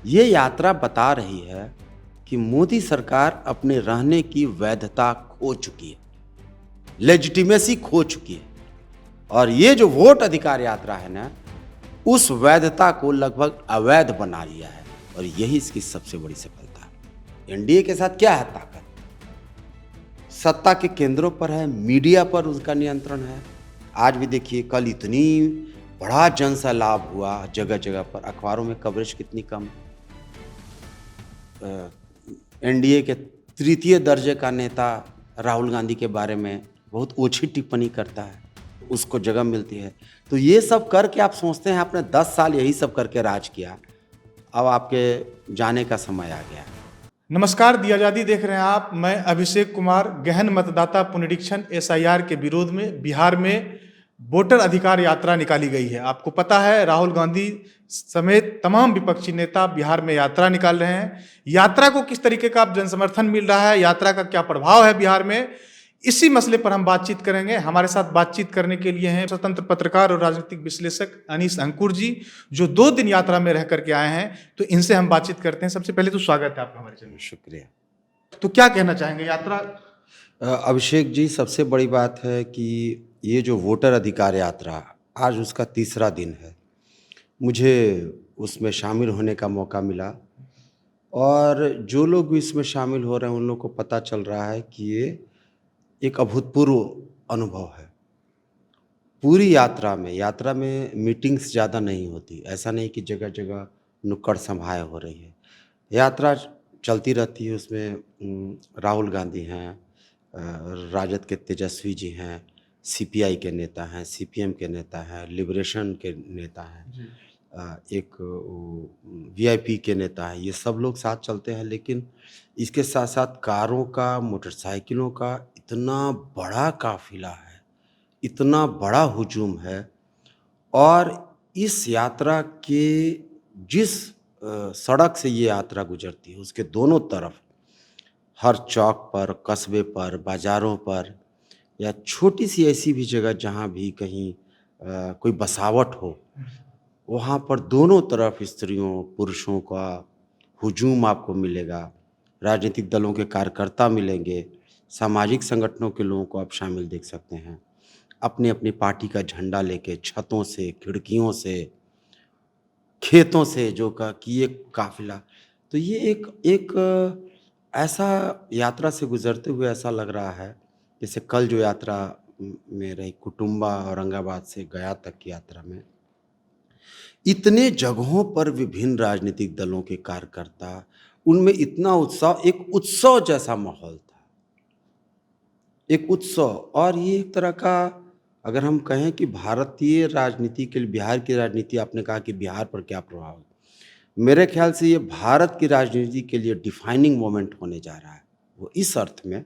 ये यात्रा बता रही है कि मोदी सरकार अपने रहने की वैधता खो चुकी है, लेजिटिमेसी खो चुकी है। और ये जो वोट अधिकार यात्रा है ना, उस वैधता को लगभग अवैध बना लिया है। और यही इसकी सबसे बड़ी सफलता है। एनडीए के साथ क्या है ताकत? सत्ता के केंद्रों पर है, मीडिया पर उसका नियंत्रण है। आज भी देखिए, कल इतनी बड़ा जन सैलाब हुआ, जगह जगह पर अखबारों में कवरेज कितनी कम। एनडीए के तृतीय दर्जे का नेता राहुल गांधी के बारे में बहुत ओछी टिप्पणी करता है, उसको जगह मिलती है। तो ये सब करके आप सोचते हैं आपने 10 साल यही सब करके राज किया, अब आपके जाने का समय आ गया। नमस्कार, दी आज़ादी देख रहे हैं आप। मैं अभिषेक कुमार। गहन मतदाता पुनरीक्षण एसआईआर के विरोध में बिहार में वोटर अधिकार यात्रा निकाली गई है। आपको पता है, राहुल गांधी समेत तमाम विपक्षी नेता बिहार में यात्रा निकाल रहे हैं। यात्रा को किस तरीके का जनसमर्थन मिल रहा है, यात्रा का क्या प्रभाव है बिहार में, इसी मसले पर हम बातचीत करेंगे। हमारे साथ बातचीत करने के लिए हैं स्वतंत्र पत्रकार और राजनीतिक विश्लेषक अनीस अंकुर जी, जो 2 दिन यात्रा में रह करके आए हैं। तो इनसे हम बातचीत करते हैं। सबसे पहले तो स्वागत है आपका हमारे चैनल में। शुक्रिया। तो क्या कहना चाहेंगे यात्रा? अभिषेक जी, सबसे बड़ी बात है कि ये जो वोटर अधिकार यात्रा आज उसका तीसरा दिन है। मुझे उसमें शामिल होने का मौका मिला, और जो लोग भी इसमें शामिल हो रहे हैं उन लोगों को पता चल रहा है कि ये एक अभूतपूर्व अनुभव है। पूरी यात्रा में मीटिंग्स ज़्यादा नहीं होती। ऐसा नहीं कि जगह जगह नुक्कड़ सभाएं हो रही है। यात्रा चलती रहती है। उसमें राहुल गांधी हैं, राजद के तेजस्वी जी हैं, सीपीआई के नेता हैं, सीपीएम के नेता हैं, लिबरेशन के नेता हैं, एक वीआईपी के नेता हैं। ये सब लोग साथ चलते हैं। लेकिन इसके साथ साथ कारों का, मोटरसाइकिलों का इतना बड़ा काफिला है, इतना बड़ा हुजूम है। और इस यात्रा के जिस सड़क से ये यात्रा गुजरती है, उसके दोनों तरफ हर चौक पर, कस्बे पर, बाज़ारों पर, या छोटी सी ऐसी भी जगह जहाँ भी कहीं कोई बसावट हो, वहाँ पर दोनों तरफ स्त्रियों, पुरुषों का हुजूम आपको मिलेगा। राजनीतिक दलों के कार्यकर्ता मिलेंगे, सामाजिक संगठनों के लोगों को आप शामिल देख सकते हैं, अपनी अपनी पार्टी का झंडा लेके छतों से, खिड़कियों से, खेतों से, जो का कि ये काफिला। तो ये एक ऐसा यात्रा से गुजरते हुए ऐसा लग रहा है जैसे कल जो यात्रा में रही, कुटुंबा औरंगाबाद से गया तक की यात्रा में, इतने जगहों पर विभिन्न राजनीतिक दलों के कार्यकर्ता, उनमें इतना उत्साह, एक उत्सव जैसा माहौल था, एक उत्सव। और ये एक तरह का, अगर हम कहें कि भारतीय राजनीति के लिए, बिहार की राजनीति, आपने कहा कि बिहार पर क्या प्रभाव है, मेरे ख्याल से ये भारत की राजनीति के लिए डिफाइनिंग मोमेंट होने जा रहा है। वो इस अर्थ में,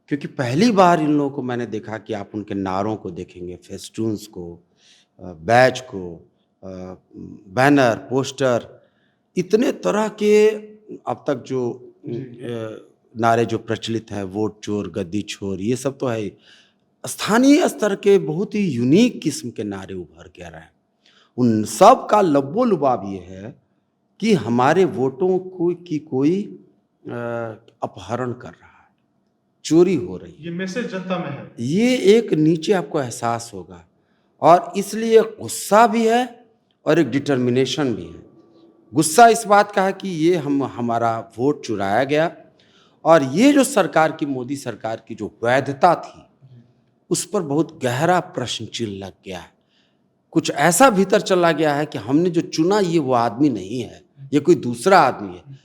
क्योंकि पहली बार इन लोगों को मैंने देखा कि आप उनके नारों को देखेंगे, फेस्टून्स को, बैच को, बैनर, पोस्टर, इतने तरह के अब तक जो नारे जो प्रचलित हैं, वोट चोर, गद्दी छोर, ये सब तो है ही। स्थानीय स्तर के बहुत ही यूनिक किस्म के नारे उभर के आ रहे हैं। उन सब का लब्बो-लुबाब ये है कि हमारे वोटों को की कोई अपहरण कर रहा है, चोरी हो रही है। ये मैसेज जनता में है। ये एक नीचे आपको एहसास होगा, और इसलिए गुस्सा भी है और एक डिटर्मिनेशन भी है। गुस्सा इस बात का है कि ये हमारा वोट चुराया गया, और ये जो सरकार की, मोदी सरकार की जो वैधता थी, उस पर बहुत गहरा प्रश्न चिन्ह लग गया है। कुछ ऐसा भीतर चला गया है कि हमने जो चुना ये वो आदमी नहीं है, ये कोई दूसरा आदमी है,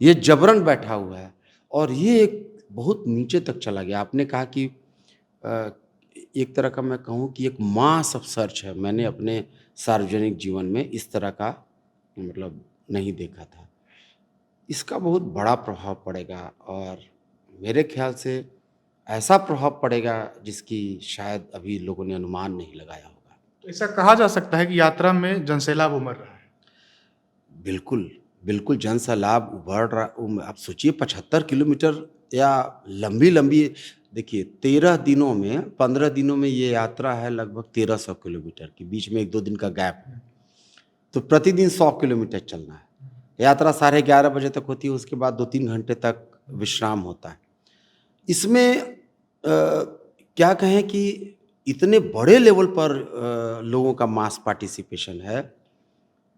ये जबरन बैठा हुआ है। और ये एक बहुत नीचे तक चला गया। आपने कहा कि एक तरह का, मैं कहूँ कि एक मास ऑफ सर्च है। मैंने अपने सार्वजनिक जीवन में इस तरह का मतलब नहीं देखा था। इसका बहुत बड़ा प्रभाव पड़ेगा, और मेरे ख्याल से ऐसा प्रभाव पड़ेगा जिसकी शायद अभी लोगों ने अनुमान नहीं लगाया होगा। तो ऐसा कहा जा सकता है कि यात्रा में जनसैलाब उमड़ रहा है। बिल्कुल, बिल्कुल जनसैलाब उभड़ रहा। आप सोचिए 75 किलोमीटर या लंबी-लंबी, देखिए 13 दिनों में, 15 दिनों में ये यात्रा है लगभग 1300 किलोमीटर की, बीच में 1-2 दिन का गैप है। तो प्रतिदिन 100 किलोमीटर चलना है। यात्रा 11:30 बजे तक होती है, उसके बाद 2-3 घंटे तक विश्राम होता है। इसमें क्या कहें कि इतने बड़े लेवल पर लोगों का मास पार्टिसिपेशन है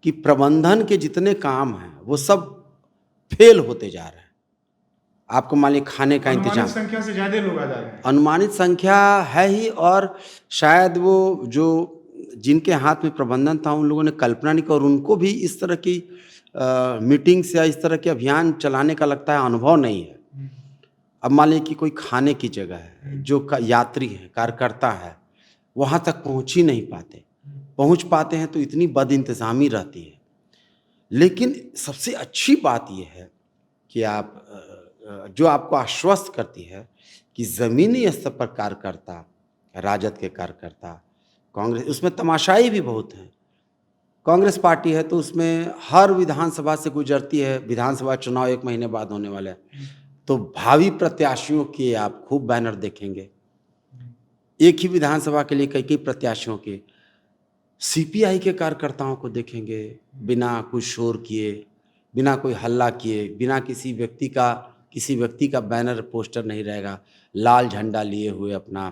कि प्रबंधन के जितने काम हैं वो सब फेल होते जा रहे हैं। आपको मान लीजिए खाने का अनुमानित इंतजाम, संख्या से ज्यादा लोग आ जा रहे हैं। अनुमानित संख्या है ही, और शायद वो जो जिनके हाथ में प्रबंधन था उन लोगों ने कल्पना नहीं की, और उनको भी इस तरह की मीटिंग्स या इस तरह के अभियान चलाने का लगता है अनुभव नहीं है। अब मान लीजिए कि कोई खाने की जगह है, जो यात्री है, कार्यकर्ता है, वहाँ तक पहुँच ही नहीं पाते, पहुँच पाते हैं तो इतनी बदइंतज़ामी रहती है। लेकिन सबसे अच्छी बात ये है कि आप जो आपको आश्वस्त करती है कि ज़मीनी स्तर पर कार्यकर्ता, राजद के कार्यकर्ता, कांग्रेस, उसमें तमाशाई भी बहुत हैं। कांग्रेस पार्टी है तो उसमें हर विधानसभा से गुजरती है, विधानसभा चुनाव 1 महीने बाद होने वाले हैं, तो भावी प्रत्याशियों के आप खूब बैनर देखेंगे। एक ही विधानसभा के लिए कई-कई प्रत्याशियों के। सीपीआई के कार्यकर्ताओं को देखेंगे, बिना कुछ शोर किए, बिना कोई हल्ला किए, बिना किसी व्यक्ति का बैनर पोस्टर नहीं रहेगा, लाल झंडा लिए हुए अपना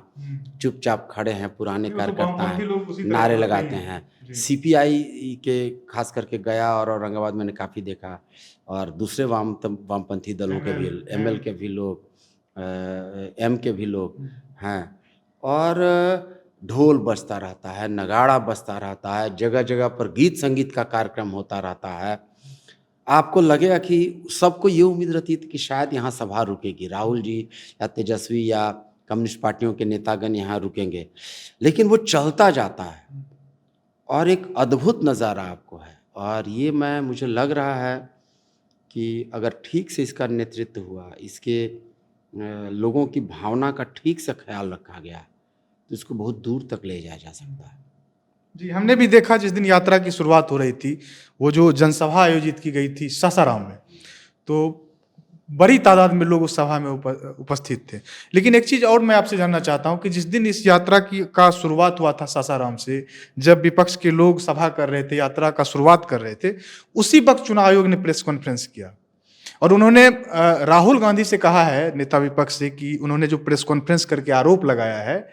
चुपचाप खड़े हैं, पुराने कार्यकर्ता हैं, नारे लगाते हैं। सीपीआई के खास करके गया और औरंगाबाद मैंने काफ़ी देखा, और दूसरे वामपंथी दलों के भी, एमएल के भी लोग, एम के भी लोग हैं, और ढोल बजता रहता है, नगाड़ा बजता रहता है, जगह जगह पर गीत संगीत का कार्यक्रम होता रहता है। आपको लगेगा कि सबको ये उम्मीद रहती थी कि शायद यहाँ सभा रुकेगी, राहुल जी या तेजस्वी या कम्युनिस्ट पार्टियों के नेतागण यहाँ रुकेंगे, लेकिन वो चलता जाता है और एक अद्भुत नज़ारा आपको है। और ये मुझे लग रहा है कि अगर ठीक से इसका नेतृत्व हुआ, इसके लोगों की भावना का ठीक से ख्याल रखा गया, तो इसको बहुत दूर तक ले जाया जा सकता है। जी, हमने भी देखा जिस दिन यात्रा की शुरुआत हो रही थी, वो जो जनसभा आयोजित की गई थी सासाराम में, तो बड़ी तादाद में लोग उस सभा में उपस्थित थे। लेकिन एक चीज़ और मैं आपसे जानना चाहता हूँ कि जिस दिन इस यात्रा का शुरुआत हुआ था सासाराम से, जब विपक्ष के लोग सभा कर रहे थे, यात्रा का शुरुआत कर रहे थे, उसी वक्त चुनाव आयोग ने प्रेस कॉन्फ्रेंस किया और उन्होंने राहुल गांधी से कहा है, नेता विपक्ष से, कि उन्होंने जो प्रेस कॉन्फ्रेंस करके आरोप लगाया है,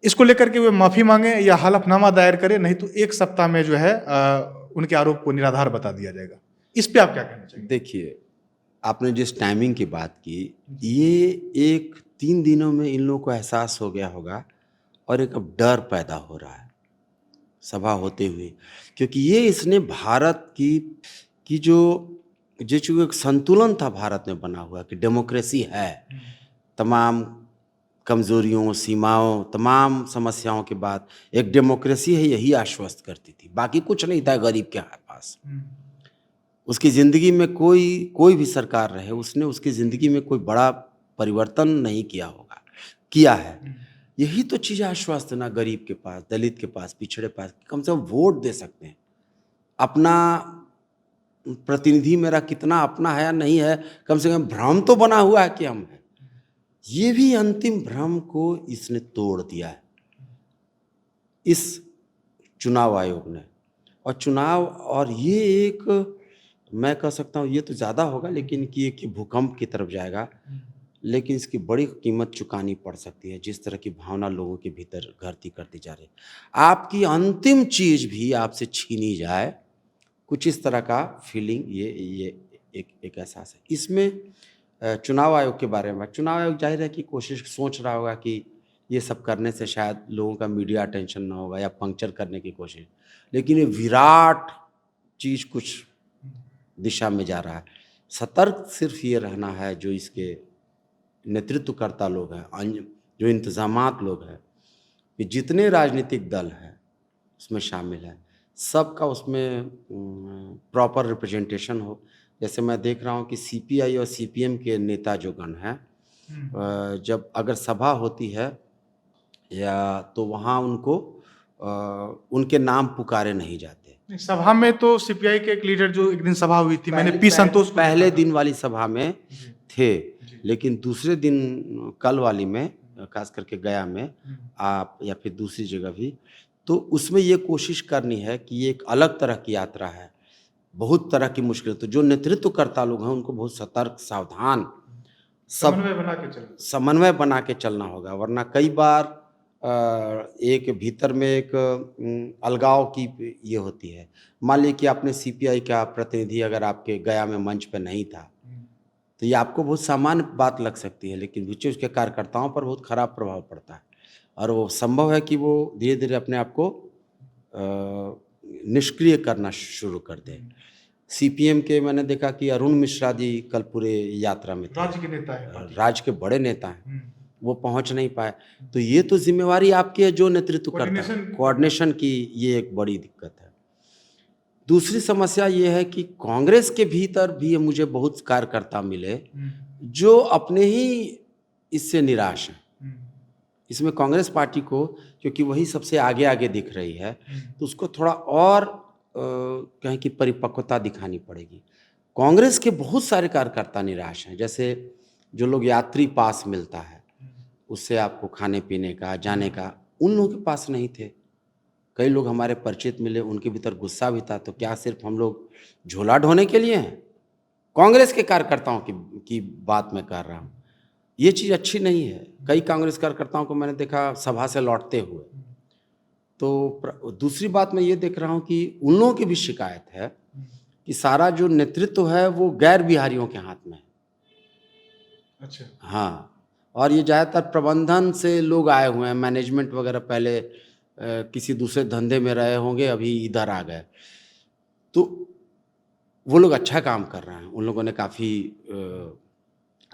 इसको लेकर के वे माफ़ी मांगे या हलफनामा दायर करें, नहीं तो 1 सप्ताह में जो है उनके आरोप को निराधार बता दिया जाएगा। इस पे आप क्या कहना चाहेंगे? देखिए, आपने जिस टाइमिंग की बात की, ये 3 दिनों में इन लोगों को एहसास हो गया होगा और एक अब डर पैदा हो रहा है सभा होते हुए, क्योंकि ये इसने भारत की जो एक संतुलन था भारत में बना हुआ कि डेमोक्रेसी है, तमाम कमज़ोरियों, सीमाओं, तमाम समस्याओं के बाद एक डेमोक्रेसी है, यही आश्वस्त करती थी, बाकी कुछ नहीं था गरीब के पास। उसकी ज़िंदगी में कोई भी सरकार रहे, उसने उसकी ज़िंदगी में कोई बड़ा परिवर्तन नहीं किया होगा, किया है। यही तो चीज़ आश्वस्त है ना गरीब के पास, दलित के पास, पिछड़े पास, कम से कम वोट दे सकते हैं। अपना प्रतिनिधि मेरा कितना अपना है या नहीं है, कम से कम भ्रम तो बना हुआ है कि हम हैं। ये भी अंतिम भ्रम को इसने तोड़ दिया है, इस चुनाव आयोग ने। और ये एक, मैं कह सकता हूँ ये तो ज़्यादा होगा, लेकिन कि एक भूकंप की तरफ जाएगा, लेकिन इसकी बड़ी कीमत चुकानी पड़ सकती है, जिस तरह की भावना लोगों के भीतर घरती करती जा रही है। आपकी अंतिम चीज़ भी आपसे छीनी जाए, कुछ इस तरह का फीलिंग, ये एक एहसास है। इसमें चुनाव आयोग के बारे में, चुनाव आयोग जाहिर है कि सोच रहा होगा कि ये सब करने से शायद लोगों का मीडिया अटेंशन ना होगा या पंक्चर करने की कोशिश, लेकिन ये विराट चीज़ कुछ दिशा में जा रहा है। सतर्क सिर्फ ये रहना है, जो इसके नेतृत्वकर्ता लोग हैं, जो इंतज़ामात लोग हैं, कि जितने राजनीतिक दल हैं उसमें शामिल हैं, सबका उसमें प्रॉपर रिप्रेजेंटेशन हो। जैसे मैं देख रहा हूँ कि सीपीआई और सीपीएम के नेता जो गण हैं, जब अगर सभा होती है या तो वहाँ उनको उनके नाम पुकारे नहीं जाते। सभा में तो सीपीआई के एक लीडर जो एक दिन सभा हुई थी, मैंने पी संतोष पहले दिन वाली सभा में थे, लेकिन दूसरे दिन कल वाली में, खास करके गया में आप या फिर दूसरी जगह भी, तो उसमें ये कोशिश करनी है कि ये एक अलग तरह की यात्रा है, बहुत तरह की मुश्किल, तो जो नेतृत्वकर्ता लोग हैं उनको बहुत सतर्क, सावधान, सब समन्वय बना के चलना। समन्वय बना के चलना होगा, वरना कई बार एक भीतर में एक अलगाव की ये होती है। मान लीजिए कि आपने सीपीआई का प्रतिनिधि अगर आपके गया में मंच पे नहीं था, तो ये आपको बहुत सामान्य बात लग सकती है, लेकिन पीछे उसके कार्यकर्ताओं पर बहुत खराब प्रभाव पड़ता है और वो संभव है कि वो धीरे-धीरे अपने आप को निष्क्रिय करना शुरू कर दें। सीपीएम के मैंने देखा कि अरुण मिश्रा जी कल पूरे यात्रा में थे। राज्य के नेता है पार्टी के। राज्य के बड़े नेता हैं, हम्म, वो पहुंच नहीं पाए। तो ये तो जिम्मेवारी आपकी है जो नेतृत्व करता है, कोऑर्डिनेशन कोऑर्डिनेशन की, ये एक बड़ी दिक्कत है। दूसरी समस्या ये है कि कांग्रेस के भीतर भी मुझे बहुत कार्यकर्ता मिले जो अपने ही इससे निराश हैं। इसमें कांग्रेस पार्टी को, क्योंकि वही सबसे आगे आगे दिख रही है, तो उसको थोड़ा और कहें कि परिपक्वता दिखानी पड़ेगी। कांग्रेस के बहुत सारे कार्यकर्ता निराश हैं, जैसे जो लोग यात्री पास मिलता है उससे आपको खाने पीने का, जाने का, उन लोगों के पास नहीं थे। कई लोग हमारे परिचित मिले, उनके भीतर गुस्सा भी था, तो क्या सिर्फ हम लोग झोला ढोने के लिए हैं? कांग्रेस के कार्यकर्ताओं की बात मैं कर रहा हूँ। ये चीज़ अच्छी नहीं है। कई कांग्रेस कार्यकर्ताओं को मैंने देखा सभा से लौटते हुए। तो दूसरी बात मैं ये देख रहा हूँ कि उन लोगों की भी शिकायत है कि सारा जो नेतृत्व है वो गैर बिहारियों के हाथ में है। अच्छा। हाँ, और ये ज़्यादातर प्रबंधन से लोग आए हुए हैं, मैनेजमेंट वगैरह पहले किसी दूसरे धंधे में रहे होंगे, अभी इधर आ गए। तो वो लोग अच्छा काम कर रहे हैं, उन लोगों ने काफ़ी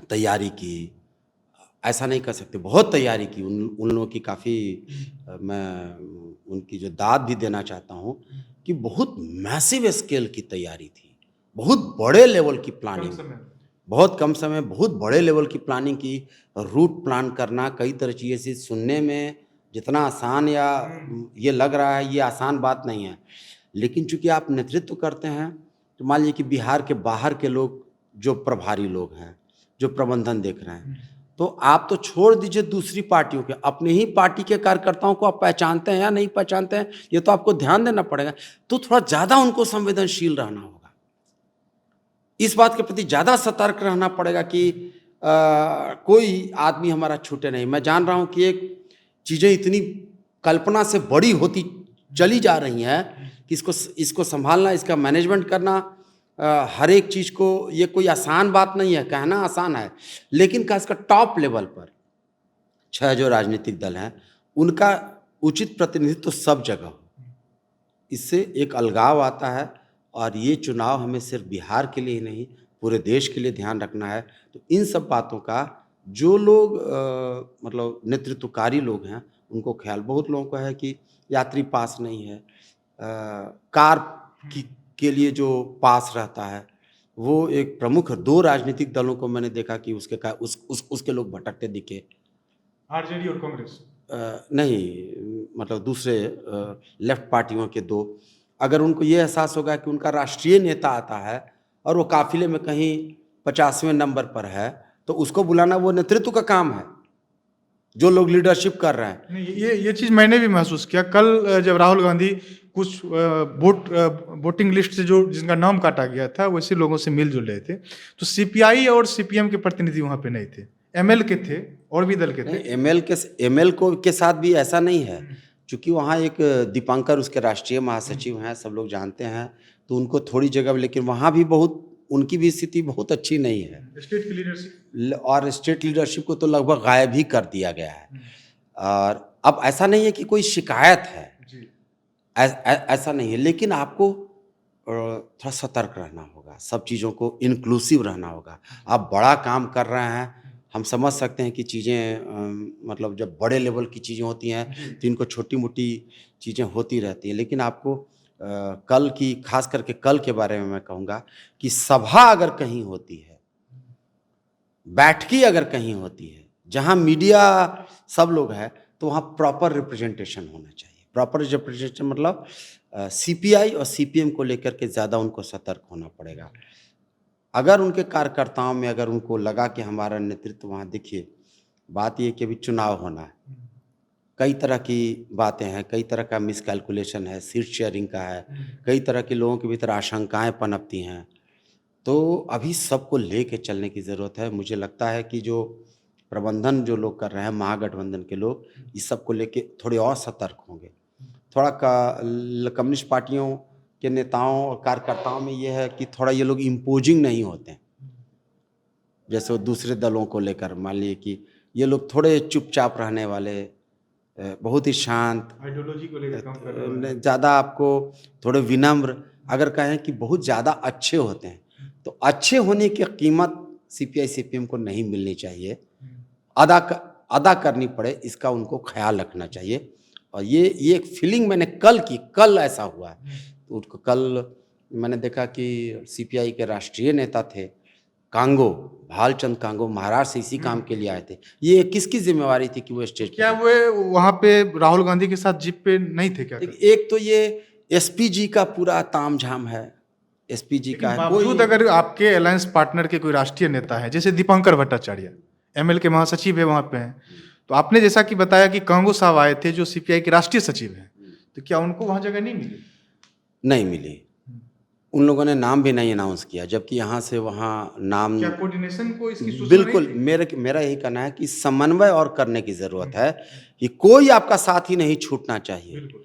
तैयारी की, ऐसा नहीं कर सकते, बहुत तैयारी की उन लोगों की, काफ़ी मैं उनकी जो दाद भी देना चाहता हूँ कि बहुत मैसिव स्केल की तैयारी थी, बहुत बड़े लेवल की प्लानिंग, बहुत कम समय, बहुत बड़े लेवल की प्लानिंग की, रूट प्लान करना, कई तरह चीज़ें सुनने में जितना आसान या ये लग रहा है, ये आसान बात नहीं है, लेकिन चूंकि आप नेतृत्व करते हैं तो मान लीजिए कि बिहार के बाहर के लोग जो प्रभारी लोग हैं, जो प्रबंधन देख रहे हैं, तो आप तो छोड़ दीजिए दूसरी पार्टियों के, अपने ही पार्टी के कार्यकर्ताओं को आप पहचानते हैं या नहीं पहचानते हैं, ये तो आपको ध्यान देना पड़ेगा। तो थोड़ा ज़्यादा उनको संवेदनशील रहना होगा, इस बात के प्रति ज़्यादा सतर्क रहना पड़ेगा कि कोई आदमी हमारा छूटे नहीं। मैं जान रहा हूँ कि एक चीज़ें इतनी कल्पना से बड़ी होती चली जा रही हैं कि इसको संभालना, इसका मैनेजमेंट करना, हर एक चीज़ को, ये कोई आसान बात नहीं है, कहना आसान है, लेकिन खासकर टॉप लेवल पर 6 जो राजनीतिक दल हैं उनका उचित प्रतिनिधित्व सब जगह हो, इससे एक अलगाव आता है। और ये चुनाव हमें सिर्फ बिहार के लिए ही नहीं, पूरे देश के लिए ध्यान रखना है। तो इन सब बातों का जो लोग मतलब नेतृत्वकारी लोग हैं उनको ख्याल, बहुत लोगों को है कि यात्री पास नहीं है, कार के लिए जो पास रहता है, वो एक प्रमुख 2 राजनीतिक दलों को मैंने देखा कि उसके लोग भटकते दिखे, आरजेडी और कांग्रेस। नहीं, मतलब दूसरे लेफ्ट पार्टियों के 2, अगर उनको ये एहसास होगा कि उनका राष्ट्रीय नेता आता है और वो काफिले में कहीं 50वें नंबर पर है, तो उसको बुलाना वो नेतृत्व का काम है, जो लोग लीडरशिप कर रहे हैं। नहीं, ये चीज़ मैंने भी महसूस किया कल जब राहुल गांधी कुछ वोटिंग लिस्ट से जो जिनका नाम काटा गया था वैसे लोगों से मिलजुल रहे थे, तो सीपीआई और सीपीएम के प्रतिनिधि वहाँ पे नहीं थे, एमएल के थे और भी दल के थे। एमएल के साथ भी ऐसा नहीं है, क्योंकि वहाँ एक दीपांकर उसके राष्ट्रीय महासचिव हैं, सब लोग जानते हैं, तो उनको थोड़ी जगह, लेकिन वहाँ भी बहुत, उनकी भी स्थिति बहुत अच्छी नहीं है, स्टेट की लीडरशिप, और स्टेट लीडरशिप को तो लगभग गायब ही कर दिया गया है। और अब ऐसा नहीं है कि कोई शिकायत है, ऐसा नहीं है, लेकिन आपको थोड़ा सतर्क रहना होगा, सब चीज़ों को इंक्लूसिव रहना होगा। आप बड़ा काम कर रहे हैं, हम समझ सकते हैं कि चीज़ें मतलब जब बड़े लेवल की चीज़ें होती हैं तो इनको छोटी मोटी चीज़ें होती रहती हैं, लेकिन आपको कल की, खास करके कल के बारे में मैं कहूँगा कि सभा अगर कहीं होती है, बैठकी अगर कहीं होती है जहाँ मीडिया सब लोग हैं, तो वहाँ प्रॉपर रिप्रेजेंटेशन होना चाहिए। प्रॉपर रिप्रेजेंटेशन मतलब सीपीआई और सीपीएम को लेकर के ज़्यादा उनको सतर्क होना पड़ेगा। अगर उनके कार्यकर्ताओं में अगर उनको लगा कि हमारा नेतृत्व वहाँ, देखिए बात ये कि अभी चुनाव होना है, कई तरह की बातें हैं, कई तरह का मिसकैलकुलेशन है, सीट शेयरिंग का है, कई तरह के लोगों के भीतर आशंकाएँ पनपती हैं। तो अभी सबको लेके चलने की ज़रूरत है। मुझे लगता है कि जो प्रबंधन जो लोग कर रहे हैं, महागठबंधन के लोग, इस सब को लेके थोड़े और सतर्क होंगे। थोड़ा कम्युनिस्ट पार्टियों के नेताओं और कार्यकर्ताओं में ये है कि थोड़ा ये लोग इम्पोजिंग नहीं होते हैं। जैसे वो दूसरे दलों को लेकर मान लीजिए कि ये लोग थोड़े चुपचाप रहने वाले, बहुत ही शांत, आइडियोलॉजी को लेकर काम करने वाले। ज़्यादा आपको थोड़े विनम्र, अगर कहें कि बहुत ज़्यादा अच्छे होते हैं, तो अच्छे होने की कीमत सीपीआई सीपीएम को नहीं मिलनी चाहिए। अदा करनी पड़े, इसका उनको ख्याल रखना चाहिए। और ये एक फीलिंग मैंने कल ऐसा हुआ है। तो उनको कल मैंने देखा कि सीपीआई के राष्ट्रीय नेता थे कांगो, भालचंद कांगो, महाराष्ट्र से इसी काम के लिए आए थे। ये किसकी जिम्मेवारी थी कि वो स्टेज पे क्या गए? वो वहाँ पे राहुल गांधी के साथ जीप पे नहीं थे क्या? एक तो ये एसपीजी का पूरा तामझाम है, एसपीजी का लेकिन है बावजूद कोई। अगर आपके अलायंस पार्टनर के कोई राष्ट्रीय नेता है, जैसे दीपंकर भट्टाचार्य एमएल के महासचिव है वहाँ पे हैं, तो आपने जैसा कि बताया कि कांगो साहब आए थे जो सीपीआई के राष्ट्रीय सचिव हैं, तो क्या उनको वहाँ जगह नहीं मिली? नहीं मिली। उन लोगों ने नाम भी नहीं अनाउंस किया, जबकि यहाँ से वहाँ नाम। क्या कोऑर्डिनेशन को इसकी सूचना बिल्कुल, नहीं थी? मेरा यही कहना है कि समन्वय और करने की ज़रूरत है कि कोई आपका साथी नहीं छूटना चाहिए। बिल्कुल।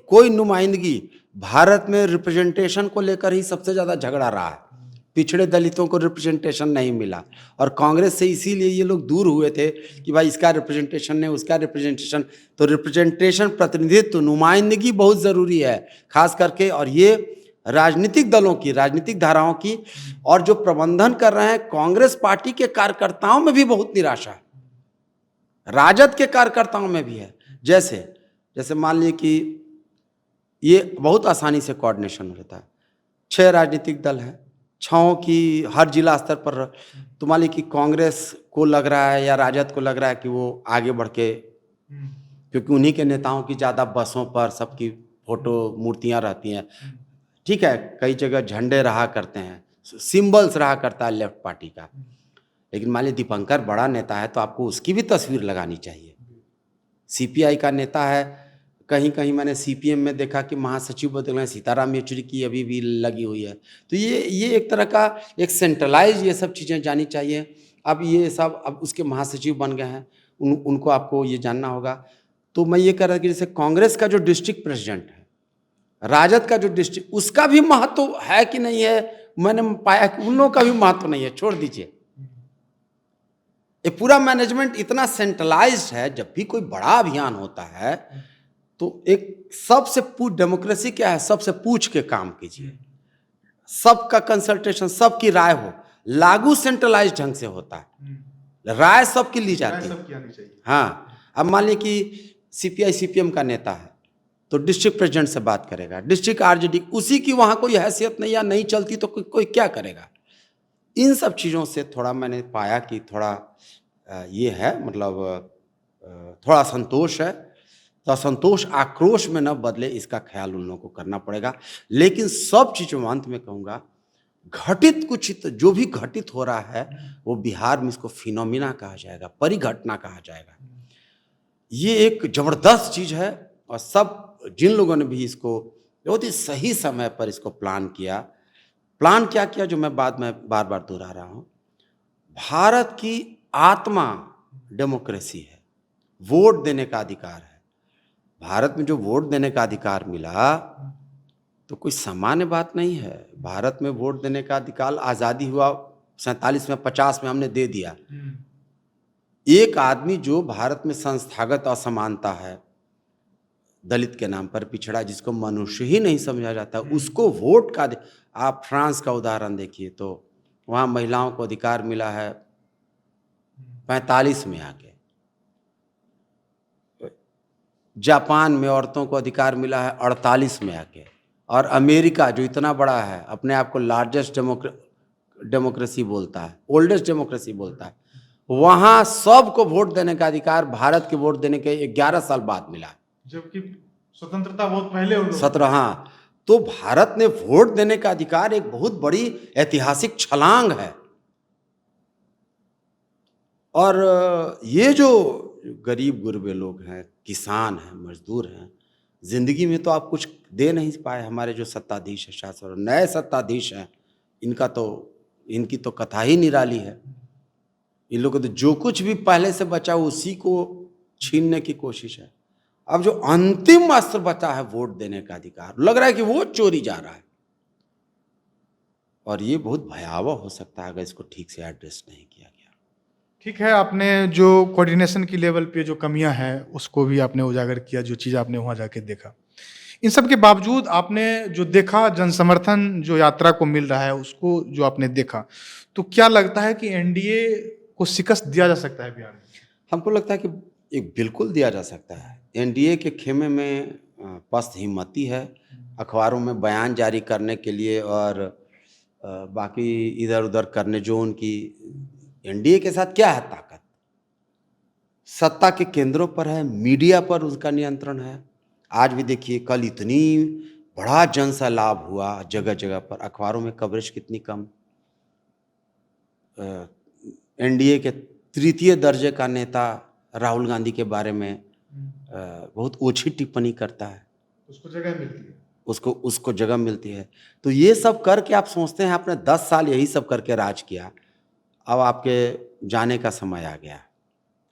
कोई नुमाइंदगी, भारत में रिप्रेजेंटेशन को लेकर ही सबसे ज़्यादा झगड़ा रहा है। पिछड़े दलितों को रिप्रेजेंटेशन नहीं मिला और कांग्रेस से इसीलिए ये लोग दूर हुए थे कि भाई इसका रिप्रेजेंटेशन नहीं, उसका रिप्रेजेंटेशन। तो रिप्रेजेंटेशन, प्रतिनिधित्व, नुमाइंदगी बहुत ज़रूरी है, खास करके। और ये राजनीतिक दलों की, राजनीतिक धाराओं की, और जो प्रबंधन कर रहे हैं कांग्रेस पार्टी के कार्यकर्ताओं में भी बहुत निराशा है, राजद के कार्यकर्ताओं में भी है। जैसे मान लीजिए कि ये बहुत आसानी से कोऑर्डिनेशन होता है। 6 राजनीतिक दल हैं, 6 की हर जिला स्तर पर, तो मान लीजिए कि कांग्रेस को लग रहा है या राजद को लग रहा है कि वो आगे बढ़ के, क्योंकि उन्हीं के नेताओं की ज़्यादा बसों पर सबकी फोटो मूर्तियां रहती हैं। ठीक है, कई जगह झंडे रहा करते हैं, सिंबल्स रहा करता है लेफ्ट पार्टी का। लेकिन मान लीजिए दीपंकर बड़ा नेता है तो आपको उसकी भी तस्वीर लगानी चाहिए। सीपीआई का नेता है, कहीं कहीं मैंने सीपीएम में देखा कि महासचिव बदल हैं, सीताराम येचुरी की अभी भी लगी हुई है। तो ये एक तरह का एक सेंट्रलाइज ये सब चीज़ें जानी चाहिए। अब ये सब अब उसके महासचिव बन गए हैं, उनको आपको ये जानना होगा। तो मैं ये कह रहा था कि जैसे कांग्रेस का जो डिस्ट्रिक्ट प्रेसिडेंट है, राजद का जो डिस्ट्रिक्ट, उसका भी महत्व है कि नहीं है, मैंने पाया कि उन लोगों का भी महत्व नहीं है। छोड़ दीजिए, ये पूरा मैनेजमेंट इतना सेंट्रलाइज्ड है। जब भी कोई बड़ा अभियान होता है तो एक सबसे पूछ, डेमोक्रेसी क्या है, सबसे पूछ के काम कीजिए, सबका कंसल्टेशन, सबकी राय हो। लागू सेंट्रलाइज्ड ढंग से होता है, राय सबकी ली जाती है। हाँ, अब मान लीजिए कि सीपीआई सीपीएम का नेता है तो डिस्ट्रिक्ट प्रेसिडेंट से बात करेगा, डिस्ट्रिक्ट आरजेडी, उसी की वहाँ कोई हैसियत नहीं या नहीं चलती तो कोई क्या करेगा। इन सब चीज़ों से थोड़ा मैंने पाया कि थोड़ा ये है, मतलब थोड़ा संतोष है। तो असंतोष आक्रोश में न बदले, इसका ख्याल उन लोगों को करना पड़ेगा। लेकिन सब चीज़ों में अंत में कहूँगा, घटित कुछ जो भी घटित हो रहा है वो बिहार में इसको फिनोमिना कहा जाएगा, परिघटना कहा जाएगा। ये एक ज़बरदस्त चीज़ है और सब जिन लोगों ने भी इसको बहुत ही सही समय पर इसको प्लान क्या किया, जो मैं बाद में बार बार दोहरा रहा हूँ। भारत की आत्मा डेमोक्रेसी है, वोट देने का अधिकार है। भारत में जो वोट देने का अधिकार मिला तो कोई सामान्य बात नहीं है। भारत में वोट देने का अधिकार, आज़ादी हुआ 47 में, 50 में हमने दे दिया। एक आदमी जो भारत में संस्थागत असमानता है, दलित के नाम पर पिछड़ा, जिसको मनुष्य ही नहीं समझा जाता, उसको वोट का, आप फ्रांस का उदाहरण देखिए तो वहाँ महिलाओं को अधिकार मिला है 45 में आके। जापान में औरतों को अधिकार मिला है 48 में आके। और अमेरिका जो इतना बड़ा है, अपने आप को लार्जेस्ट डेमोक्रेसी बोलता है, ओल्डेस्ट डेमोक्रेसी बोलता है, वहाँ सबको वोट देने का अधिकार भारत के वोट देने के 11 साल बाद मिला, जबकि स्वतंत्रता बहुत पहले 17। हाँ, तो भारत ने वोट देने का अधिकार एक बहुत बड़ी ऐतिहासिक छलांग है। और ये जो गरीब गुरबे लोग हैं, किसान हैं, मजदूर हैं, ज़िंदगी में तो आप कुछ दे नहीं पाए। हमारे जो सत्ताधीश हैं, शासक और नए सत्ताधीश हैं, इनकी तो कथा ही निराली है। इन लोगों को तो जो कुछ भी पहले से बचा उसी को छीनने की कोशिश है। अब जो अंतिम अस्त्र बचा है वोट देने का अधिकार, लग रहा है कि वो चोरी जा रहा है, और ये बहुत भयावह हो सकता है अगर इसको ठीक से एड्रेस नहीं किया गया। ठीक है, आपने जो कोऑर्डिनेशन की लेवल पे जो कमियां हैं उसको भी आपने उजागर किया, जो चीज़ आपने वहाँ जाके देखा। इन सब के बावजूद आपने जो देखा, जन समर्थन जो यात्रा को मिल रहा है उसको जो आपने देखा, तो क्या लगता है कि एनडीए को शिकस्त दिया जा सकता है बिहार में? हमको लगता है कि एक बिल्कुल दिया जा सकता है। एनडीए के खेमे में पस्त हिम्मती है, अखबारों में बयान जारी करने के लिए और बाकी इधर उधर करने, जो उनकी एनडीए के साथ क्या है ताकत, सत्ता के केंद्रों पर है, मीडिया पर उसका नियंत्रण है। आज भी देखिए, कल इतनी बड़ा जन सैलाब हुआ, जगह जगह पर अखबारों में कवरेज कितनी कम। एनडीए के तृतीय दर्जे का नेता राहुल गांधी के बारे में बहुत ओछी टिप्पणी करता है, उसको जगह मिलती है, उसको जगह मिलती है। तो ये सब करके आप सोचते हैं आपने 10 साल यही सब करके राज किया, अब आपके जाने का समय आ गया।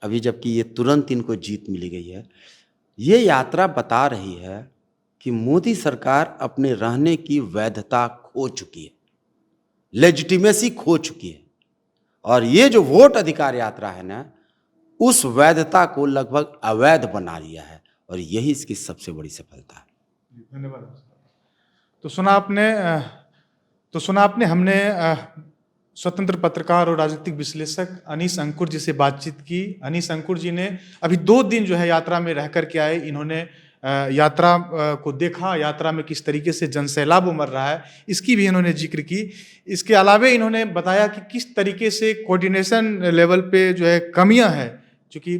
अभी जबकि ये तुरंत इनको जीत मिली गई है। ये यात्रा बता रही है कि मोदी सरकार अपने रहने की वैधता खो चुकी है, लेजिटिमेसी खो चुकी है, और ये जो वोट अधिकार यात्रा है ना, उस वैधता को लगभग अवैध बना लिया है, और यही इसकी सबसे बड़ी सफलता है। धन्यवाद। तो सुना आपने हमने स्वतंत्र पत्रकार और राजनीतिक विश्लेषक अनीस अंकुर जी से बातचीत की। अनीस अंकुर जी ने अभी 2 दिन जो है यात्रा में रह करके आए। इन्होंने यात्रा को देखा, यात्रा में किस तरीके से जनसैलाब उमड़ रहा है, इसकी भी इन्होंने जिक्र की। इसके अलावे इन्होंने बताया कि किस तरीके से कोऑर्डिनेशन लेवल पे जो है कमियां हैं, चूँकि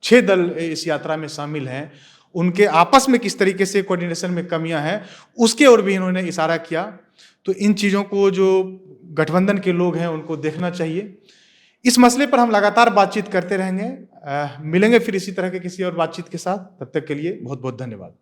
6 दल इस यात्रा में शामिल हैं, उनके आपस में किस तरीके से कोऑर्डिनेशन में कमियां हैं, उसके ओर भी इन्होंने इशारा किया। तो इन चीज़ों को जो गठबंधन के लोग हैं उनको देखना चाहिए। इस मसले पर हम लगातार बातचीत करते रहेंगे। मिलेंगे फिर इसी तरह के किसी और बातचीत के साथ। तब तक के लिए बहुत बहुत धन्यवाद।